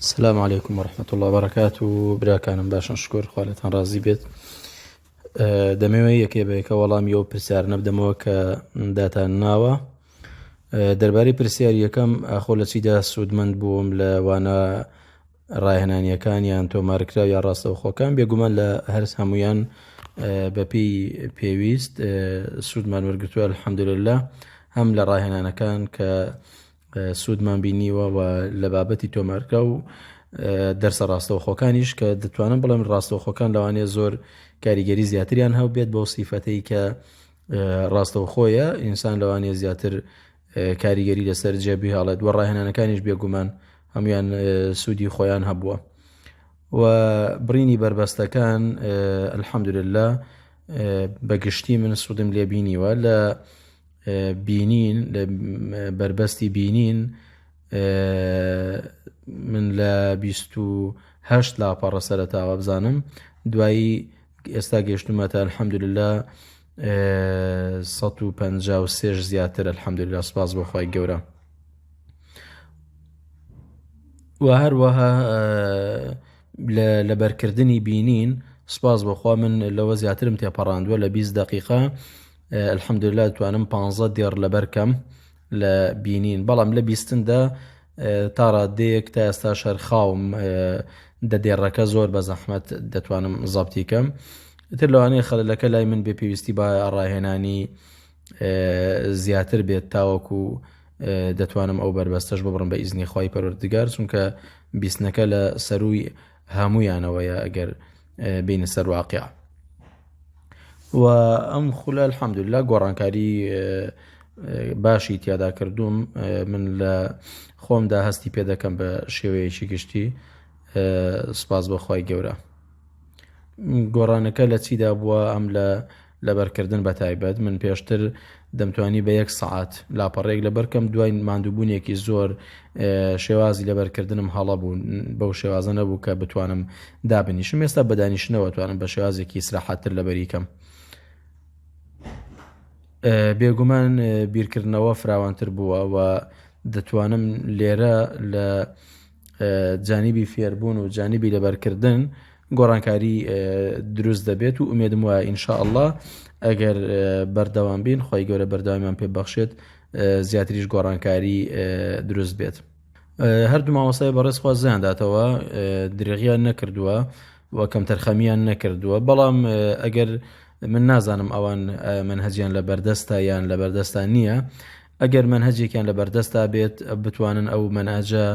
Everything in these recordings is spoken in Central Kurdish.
السلام عليكم ورحمة الله وبركاته. براکانم باشن شکر خوالتان رازی بێت. دەمەوێت یەکێ وەڵامی ئەو پرسیار نەبدەمەوە کە داتان ناوە. دەربارەی پرسیاری یەکەم ئاخۆ لە چیدا سوودمەند بووم لە وانە ڕاهێنانیەکان یان تۆمارکراو یا ڕاستەوخۆکان. بێگومان لە هەر هەمویان بەپێی پێویست سوودمان وەرگرتووە الحەمدولله، هەم لە ڕاهێنانەکان کە سوودمان بینیوە و لە بابەتی تۆمارکراو دەرسە ڕاستەوخۆکانیش کە دەتوانم بڵێم ڕاستەوخۆکان لەوانەیە زۆر کاریگەری زیاتریان هەبێت بەو سیفەتەی کە ڕاستەوخۆیە، ئینسان لەوانەیە زیاتر کاریگەری لەسەر جێبی هەڵێت و ڕاهێنانەکانیش بێگومان هەمویان سوودی خۆیان هەبووە و بڕینی بربەستەکان الحەمدولله بەگشتی من سوودم لێ بینیوە. لە بینین لە بربەستی بینین من لە 28 لاپەڕە سەرەتاوە بزانم، دوایی ئێستا گەشتومەتە الحەمدولله 153 زیاتر الحەمدولله، سپاس بۆ خۆی گەورە. و هەروەها لە بەرکردنی بینین سپاس بۆخوا من لەوە زیاترم تێپەڕاندووە، لە 20 دقیقە الحەمدولله توانم 15 دێڕ لەبەرکەم لە بینین، بەڵام لە بیستندا تا ڕادەیەک تا ئێستا شەرخاوم دە دێڕەکە زۆر بە زەحمەت دەتوانم زەبتیکەم. تر لەوانەیە خەلەلەکە لای من بێ پێویستی با ڕاهێنانی زیاتر بێت تاوەکو دەتوانم ئەو بربەستەش ببڕم بە ئیزنی خۆی پەروەردگار، چونکە بیستنەکە لە سەرووی هەمویانەوەیە ئەگەر بینە سەر واقع. و ئەم خولە الحەمدولله گۆڕانکاری باشی تیادا کردوم، من لە خۆمدا هەستی پێ دەکەم بە شێوەیەکی گشتی، سپاس بۆ خۆی گەورە. گۆڕانەکە لە چیدا بووە؟ ئەم لە بەرکردن بە تایبەت من پێشتر دەمتوانی بە 1 سەعات لاپەڕێک لەبەرکەم، دوای ماندووبوونێکی زۆر شێوازی لەبەرکردنم هەڵە بوو، بەو شێوازە نەبوو کە بتوانم دابنیشم. ئێستا بەدانیشتنەوە توانم بە شێوازێکی ئیسراحەتتر لەبەریکەم. بێگومان بیرکردنەوە فراوانتر بووە و دەتوانم لێرە لە جانیبی فێربوون و جانیبی لەبەرکردن گۆڕانکاری دروست دەبێت و ئومێدم وایە ئینشاءالله ئەگەر بەردەوام بین خۆی گەورە بەردەوامیان پێ بەخشێت زیاتریش گۆڕانکاری دروست بێت. هەردوو مامۆستای بەڕێز خوا زیانداتەوە، درێغیان نەکردووە و کەم تەرخەمیان نەکردووە، بەڵام ئەگەر من نازانم ئەوان منهەجیان لە بەردەستە یان لە بەردەستا نییە، ئەگەر منهەجێکیان لە بەردەستا بێت بتوانن ئەو منهەجە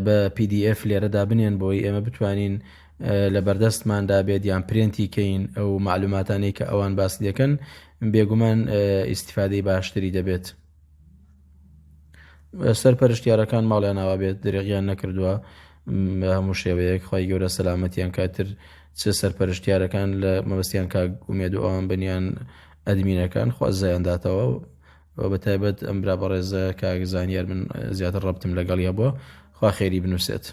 بە PDF لێرەدا بنێن بۆی ئێمە بتوانین لە بەردەستماندا بێت یان پرێنتی کەین ئەو معلوماتانەی کە ئەوان باسی دەکەن، بێگومان ئیسیفادەی باشتری دەبێت. سەرپەرشتیارەکان ماڵیان ناوا بێت درێغیان نەکردووە بە هەموو شێوەیەک، خی گەورە سەلامەتیان کاتر چ سەرپەرشتیارەکان لە مەبەستیان کاک ئومێد و ئەوان بنیان ئەدمینەکان خوازایانداتەوە و بە تایبەت ئەم برا بەڕێزە کاک زانیار من زیاتر ڕەبتم لەگەڵیا بووە، خوا خێری بنووسێت.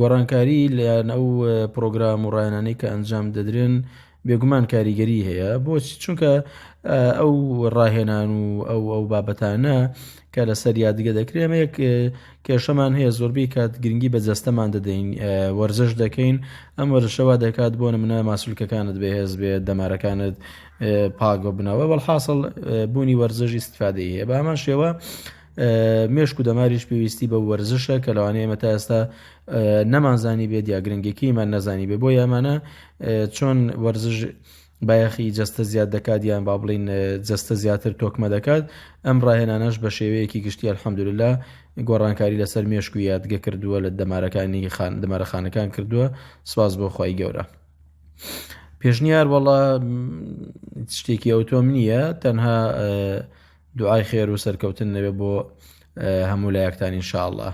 گۆڕانکاری لەیان ئەو پرۆگرام و ڕاهێنانەی کە ئەنجام دەدرێن بێگومان کاریگەری هەیە، بۆچی؟ چونکە ئەو ڕاهێنان و ئەو بابەتانە کە لەسەر یادگە دەکرێت، ئەمە یەک کێشەمان هەیە، زۆربەی کات گرنگی بە جەستەمان دەدەین، وەرزش دەکەین، ئەم وەرزشەوە دەکات بۆ نمونە ماسوولکەکانت بەهێز بێت، دەمارەکانت پاک ببنەوە، بەڵحاصڵ بوونی وەرزشی استیفادەی هەیە. بە هەمان شێوە مێشک و دەماریش پێویستی بە وەرزشە کە لەوانەیە ئێمە تا ئێستا نەمانزانی بێت یا گرنگێکیمان نەزانی بێ، بۆ ئەمانە چۆن وەرزش بایەخی جەستە زیاد دەکات یان با بڵین جەستە زیاتر تۆکمە دەکات، ئەم ڕاهێنانەش بە شێوەیەکی گشتی الحەمدولله گۆڕانکاری لەسەر مێشک و یادگە کردووە، لە دەمارەخانەکان کردووە، سپاس بۆ خۆی گەورە. پێشنیار وەڵا شتێکی ئەوتۆم نییە، تەنها دوعای خێر و سەرکەوتن نەبێ بۆ هەموو لایەکتان ئینشاءالله.